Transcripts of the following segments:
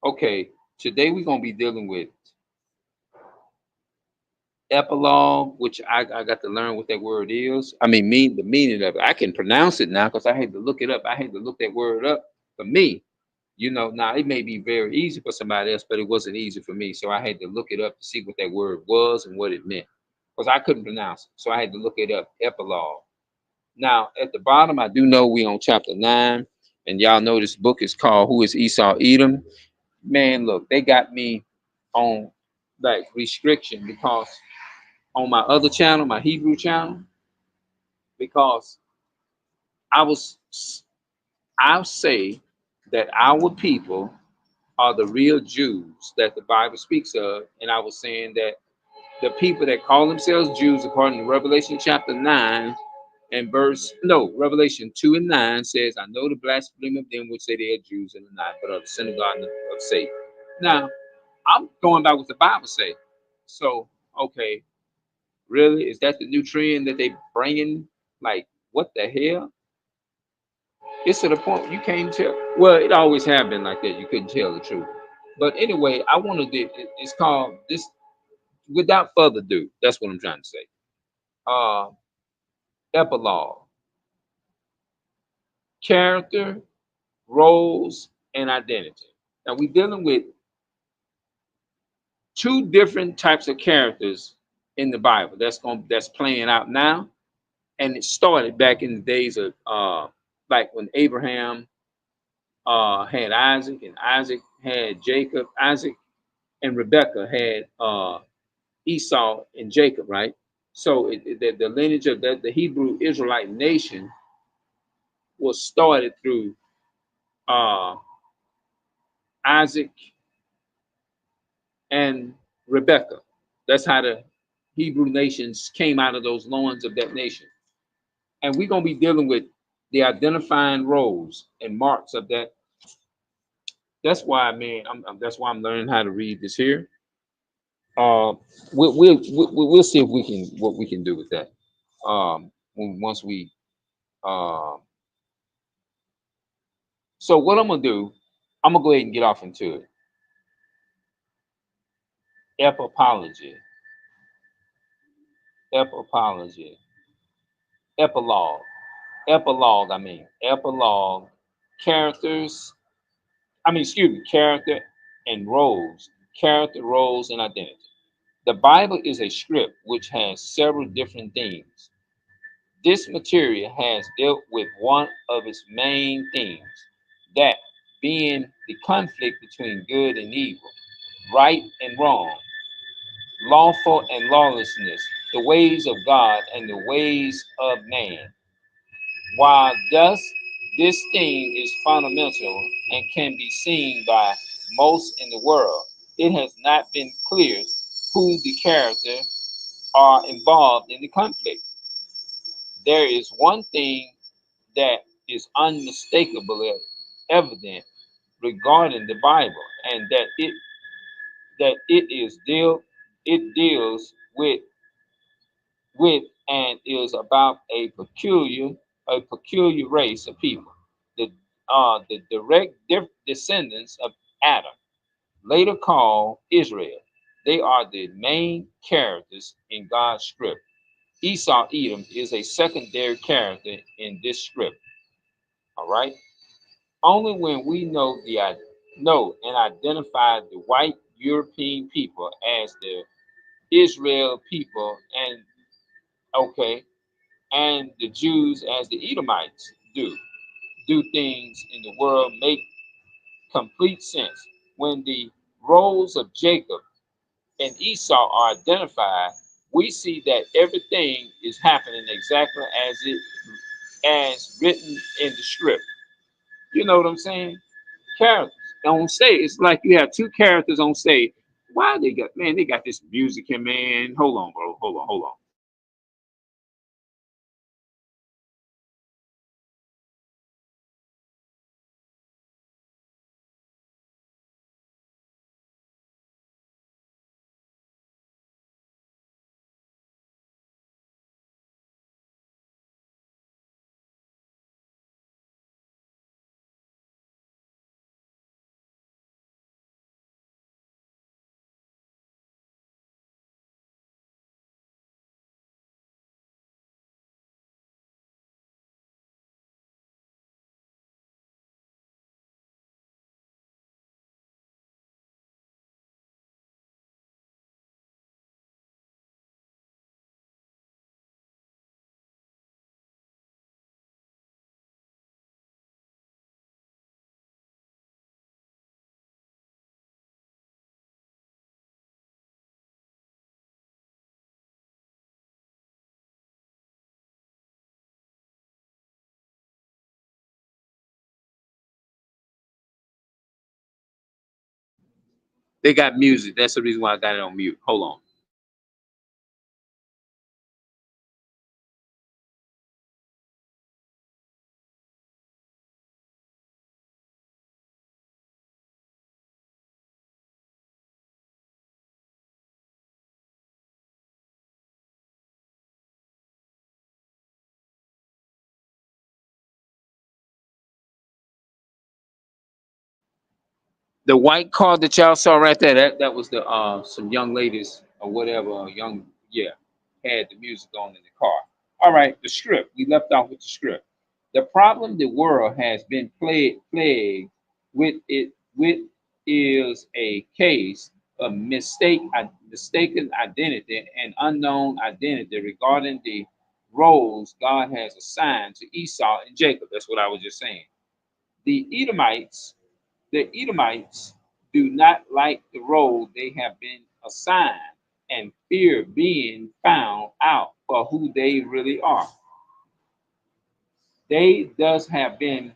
Okay, today we're gonna be dealing with epilogue, which I got to learn what that word is. I mean, the meaning of it. I can pronounce it now because I had to look it up. I had to look that word up for me. Now it may be very easy for somebody else, but it wasn't easy for me. So I had to look it up to see what that word was and what it meant because I couldn't pronounce it. So I had to look it up. Epilogue. Now at the bottom, I do know we on chapter 9, and y'all know this book is called "Who is Esau Edom." Man, look, they got me on like restriction because on my other channel, my Hebrew channel, because I was I'll say that our people are the real Jews that the Bible speaks of. And I was saying that the people that call themselves Jews, according to Revelation chapter 9 and Revelation 2 and 9 says, I know the blasphemy of them which say they are Jews and are not, but are the synagogue of Satan. Now, I'm going by what the Bible say. So, okay, really? Is that the new trend that they bringing? Like, what the hell? It's to the point you can't tell. Well, it always have been like that. You couldn't tell the truth. But anyway, I wanted it's called this. Without further ado, that's what I'm trying to say. Uh, Epilogue: character, roles, and identity. Now we're dealing with two different types of characters in the Bible. That's playing out now, and it started back in the days of like when Abraham had Isaac, and Isaac had Jacob. Isaac and Rebekah had Esau and Jacob, right? So the lineage of the Hebrew Israelite nation was started through uh, Isaac and Rebekah. That's how the Hebrew nations came out of those loins of that nation. And we're going to be dealing with the identifying roles and marks of that. That's why, man, that's why I'm learning how to read this here. Uh, we'll see if we can what we can do with that. Once we uh, so what I'm gonna do, I'm gonna go ahead and get off into it. Epapology, epapology, epilogue, epilogue. Epilogue. Characters. Excuse me. Character and roles. Character, roles, and identity. The Bible is a script which has several different themes. This material has dealt with one of its main themes, that being the conflict between good and evil, right and wrong, lawful and lawlessness, the ways of God and the ways of man. While thus this theme is fundamental and can be seen by most in the world, it has not been clear who the characters are involved in the conflict. There is one thing that is unmistakably evident regarding the Bible, and that it deals with and is about a peculiar race of people, the direct descendants of Adam, later called Israel. They are the main characters in God's script. Esau Edom is a secondary character in this script. All right. Only when we know and identify the white European people as the Israel people, and okay, and the Jews as the Edomites do things in the world make complete sense. When the roles of Jacob and Esau are identified, we see that everything is happening exactly as written in the script. You know what I'm saying? Characters on stage. It's like you have two characters on stage. Why they got this music here, man. Hold on, bro. Hold on. They got music. That's the reason why I got it on mute. Hold on. The white car that y'all saw right there, that was the some young ladies or whatever, young, yeah, had the music on in the car. All right, the script. We left off with the script. The problem the world has been plagued with is a case of mistaken identity and unknown identity regarding the roles God has assigned to Esau and Jacob. That's what I was just saying. The Edomites the Edomites do not like the role they have been assigned and fear being found out for who they really are. They thus have been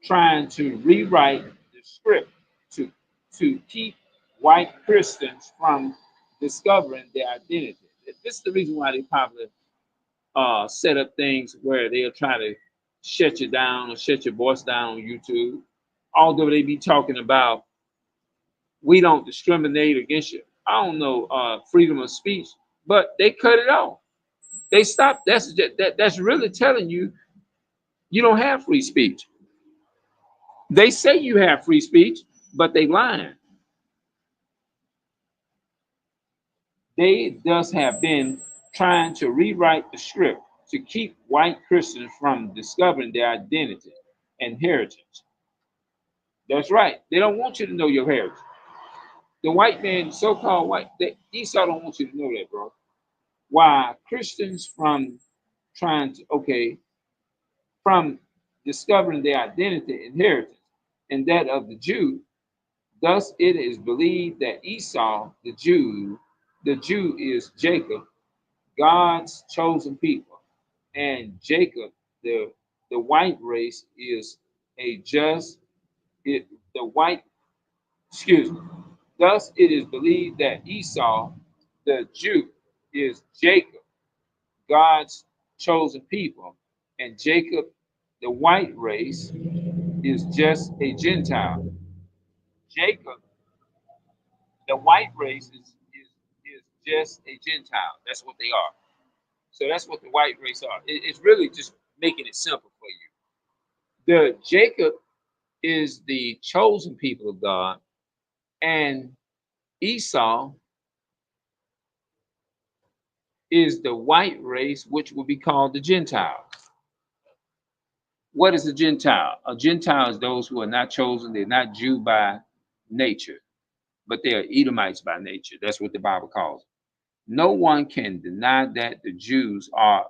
trying to rewrite the script to, to keep white Christians from discovering their identity. This is the reason why they probably set up things where they'll try to shut you down or shut your voice down on YouTube. Although they be talking about we don't discriminate against you. I don't know freedom of speech, but they cut it off. They stopped. That's really telling you you don't have free speech. They say you have free speech, but they lying. They thus have been trying to rewrite the script to keep white Christians from discovering their identity and heritage. That's right. They don't want you to know your heritage. The white man, so-called white, Esau don't want you to know that, bro. Why Christians from trying to, okay, from discovering their identity and heritage and that of the Jew. Thus it is believed that Esau, the Jew is Jacob, God's chosen people, and Jacob, the white race, is a just it the white excuse me. Thus it is believed that Esau, the Jew, is Jacob, God's chosen people, and Jacob, the white race, is just a Gentile. Jacob, the white race, is just a Gentile. That's what they are. So that's what the white race are. It's really just making it simple for you. The Jacob is the chosen people of God, and Esau is the white race, which will be called the Gentiles. What is a Gentile? A Gentile is those who are not chosen, they're not Jew by nature, but they are Edomites by nature. That's what the Bible calls them. No one can deny that the Jews are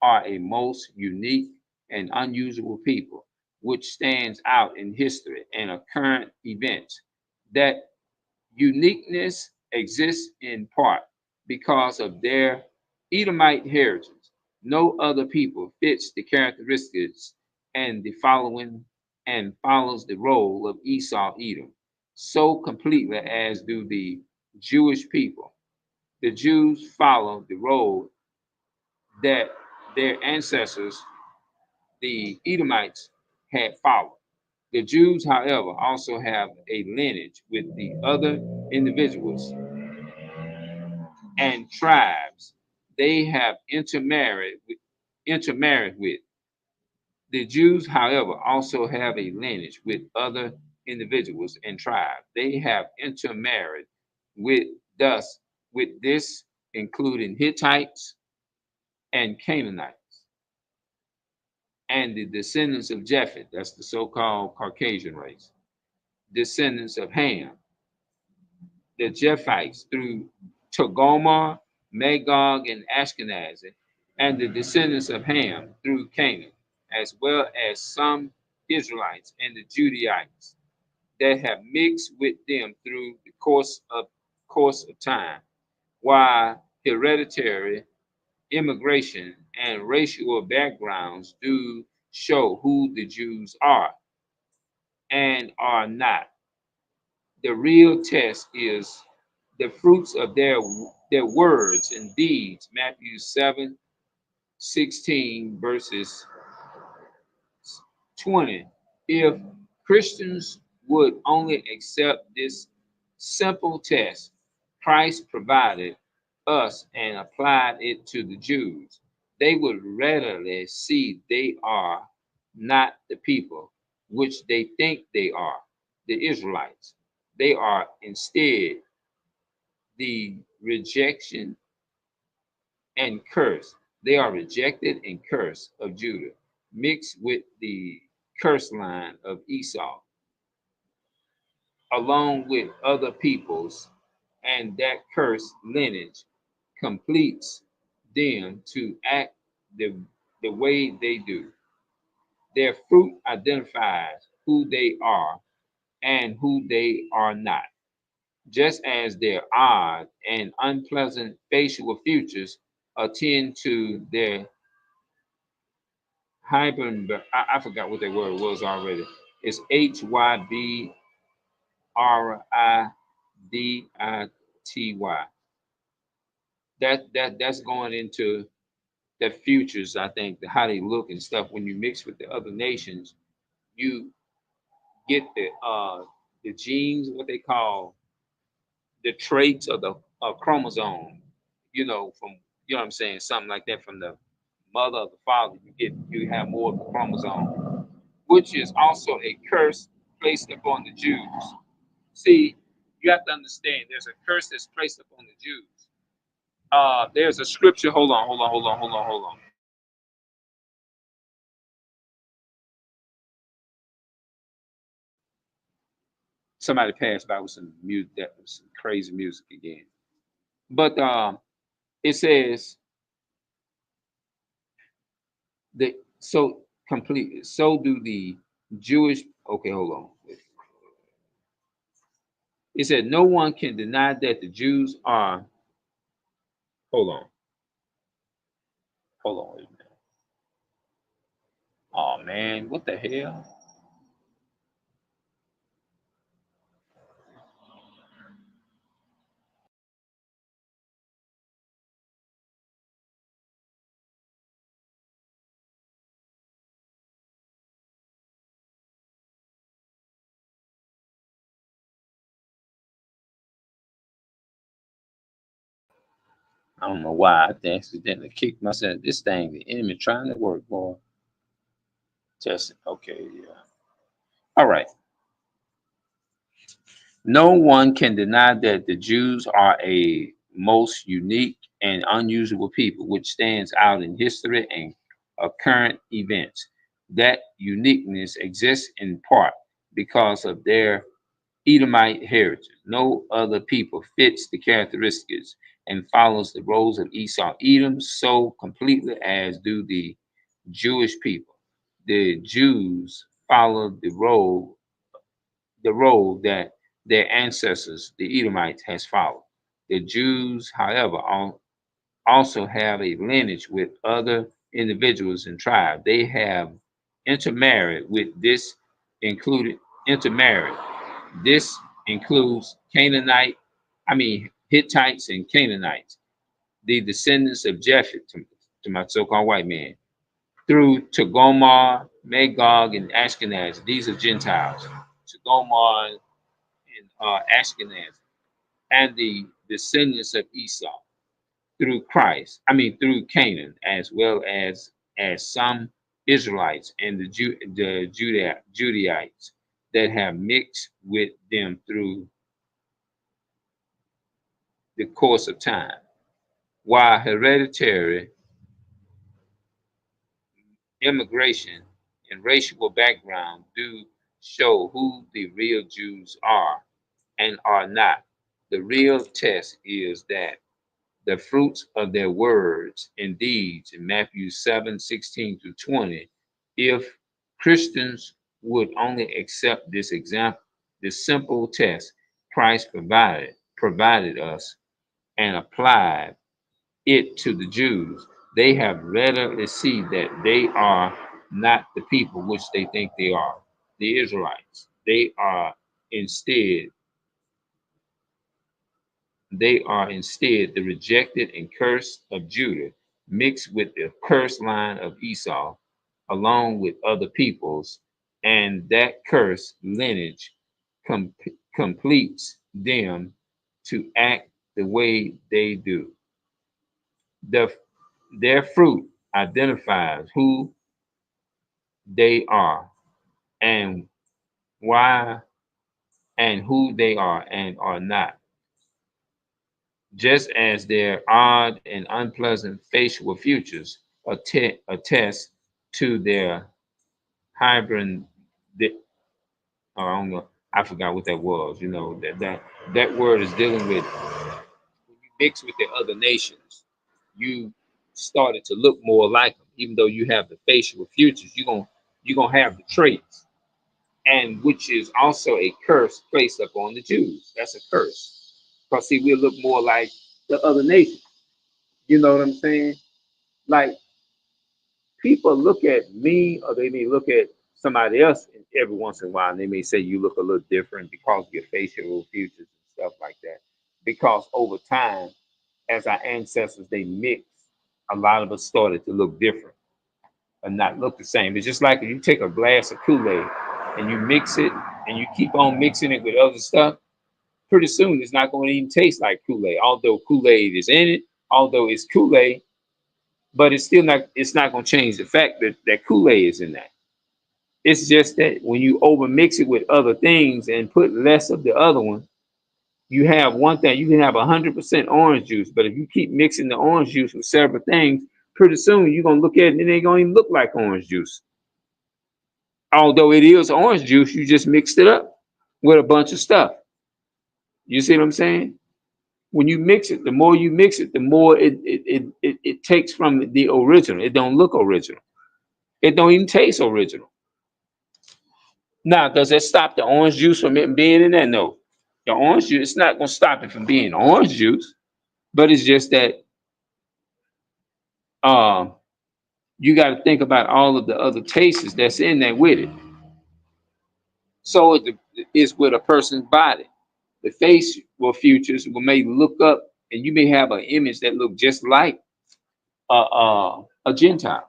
a most unique and unusual people, which stands out in history and current events. That uniqueness exists in part because of their Edomite heritage. No other people fits the characteristics and the following and follows the role of Esau Edom so completely as do the Jewish people. The Jews follow the role that their ancestors, the Edomites, had followed. The Jews, however, also have a lineage with the other individuals and tribes they have intermarried with. The Jews, however, also have a lineage with other individuals and tribes they have intermarried with, thus, with this including Hittites and Canaanites and the descendants of Japheth, that's the so-called Caucasian race, descendants of Ham, the Japhites through Togomar, Magog, and Ashkenaz, and the descendants of Ham through Canaan, as well as some Israelites and the Judaites that have mixed with them through the course of time, while hereditary immigration and racial backgrounds do show who the Jews are and are not. The real test is the fruits of their words and deeds. Matthew 7:16 verses 20. If Christians would only accept this simple test Christ provided us and applied it to the Jews, they would readily see they are not the people which they think they are, the Israelites. They are instead the rejection and curse. They are rejected and cursed of Judah, mixed with the curse line of Esau, along with other peoples, and that cursed lineage completes them to act the way they do. Their fruit identifies who they are and who they are not, just as their odd and unpleasant facial features attend to their I forgot what that word was already. It's Hybridity. That's going into the futures, I think, the how they look and stuff. When you mix with the other nations, you get the genes, what they call the traits of the chromosome, from what I'm saying, something like that from the mother or the father, you have more of the chromosome, which is also a curse placed upon the Jews. See, you have to understand there's a curse that's placed upon the Jews. There's a scripture. Hold on. Somebody passed by with some music, that was some crazy music again. But it says that so completely. So do the Jewish. Okay, hold on. It said no one can deny that the Jews are. Hold on. Hold on. Wait a minute. Oh man, what the hell? I don't know why I accidentally kicked myself. This thing, the enemy trying to work, boy. Just okay, yeah. All right. No one can deny that the Jews are a most unique and unusual people, which stands out in history and current events. That uniqueness exists in part because of their Edomite heritage. No other people fits the characteristics and follows the roles of Esau, Edom so completely as do the Jewish people. The Jews follow the role that their ancestors, the Edomites, has followed. The Jews, however, also have a lineage with other individuals and tribes. They have intermarried with this included intermarried. This includes Hittites and Canaanites, the descendants of Japheth, to my so-called white man, through to Gomar, Magog, and Ashkenaz. These are Gentiles. To Gomar and Ashkenaz, and the descendants of Esau through through Canaan, as well as some Israelites and the Judaites that have mixed with them through the course of time. While hereditary immigration and racial background do show who the real Jews are and are not, the real test is that the fruits of their words and deeds in Matthew 7:16 through 20. If Christians would only accept this example, this simple test Christ provided us and applied it to the Jews, they have readily see that they are not the people which they think they are, the Israelites. They are instead They are instead the rejected and cursed of Judah, mixed with the cursed line of Esau, along with other peoples, and that cursed lineage com- completes them to act the way they do. The, their fruit identifies who they are and why and who they are and are not, just as their odd and unpleasant facial features attest to their hybrid. Oh, I don't know. I forgot what that was. You know that word is dealing with when you mix with the other nations. You started to look more like them, even though you have the facial features. You're gonna have the traits, and which is also a curse placed upon the Jews. That's a curse. Because see, we look more like the other nations. You know what I'm saying? Like people look at me or they may look at somebody else and every once in a while and they may say you look a little different because of your facial features and stuff like that. Because over time, as our ancestors they mix, a lot of us started to look different and not look the same. It's just like if you take a glass of Kool-Aid and you mix it and you keep on mixing it with other stuff, pretty soon it's not going to even taste like Kool-Aid. Although Kool-Aid is in it, although it's Kool-Aid, but it's not going to change the fact that Kool-Aid is in that. It's just that when you over mix it with other things and put less of the other one, you have one thing. You can have 100% orange juice, but if you keep mixing the orange juice with several things, pretty soon you're gonna look at it and it ain't gonna even look like orange juice. Although it is orange juice, you just mixed it up with a bunch of stuff. You see what I'm saying? When you mix it, the more you mix it, the more it takes from the original. It don't look original. It don't even taste original. Now, does that stop the orange juice from it being in there? No. The orange juice, it's not going to stop it from being orange juice, but it's just that uh, you got to think about all of the other tastes that's in there with it. So it's with a person's body. The face will futures will may look up, and you may have an image that look just like a Gentile,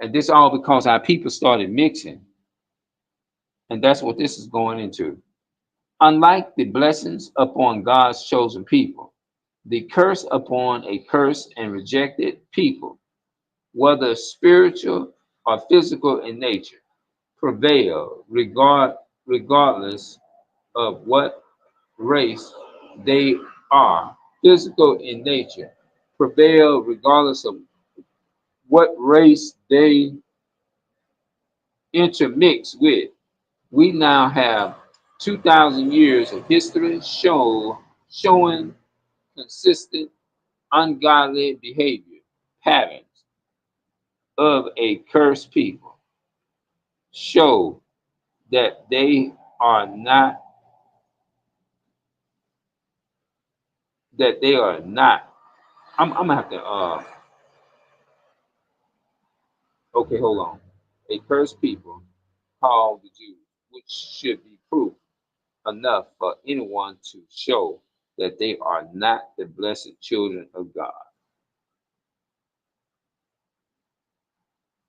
and this all because our people started mixing, and that's what this is going into. Unlike the blessings upon God's chosen people, the curse upon a cursed and rejected people, whether spiritual or physical in nature, prevail regardless of what race they are. Physical in nature, prevail regardless of what race they intermix with. We now have 2,000 years of history showing consistent ungodly behavior patterns of a cursed people show that they are not I'm gonna have to okay, hold on. A cursed people called the Jews, which should be proof enough for anyone to show that they are not the blessed children of God.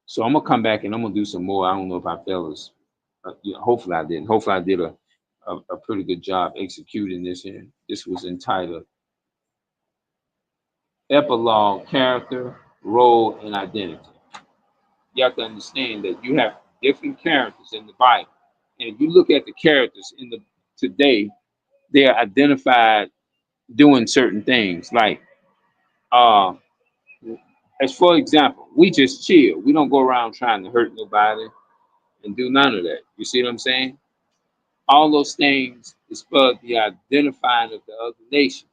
So I'm gonna come back and I'm gonna do some more. I don't know if I fell as, hopefully I didn't. Hopefully I did a pretty good job executing this here. This was entitled Epilogue, Character, Role, and Identity. You have to understand that you have different characters in the Bible. And if you look at the characters in the today, they are identified doing certain things. Like uh as for example, we just chill. We don't go around trying to hurt nobody and do none of that. You see what I'm saying? All those things is for the identifying of the other nations,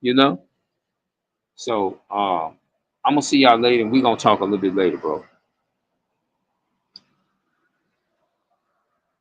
you know? So I'm gonna see y'all later and we're gonna talk a little bit later, bro.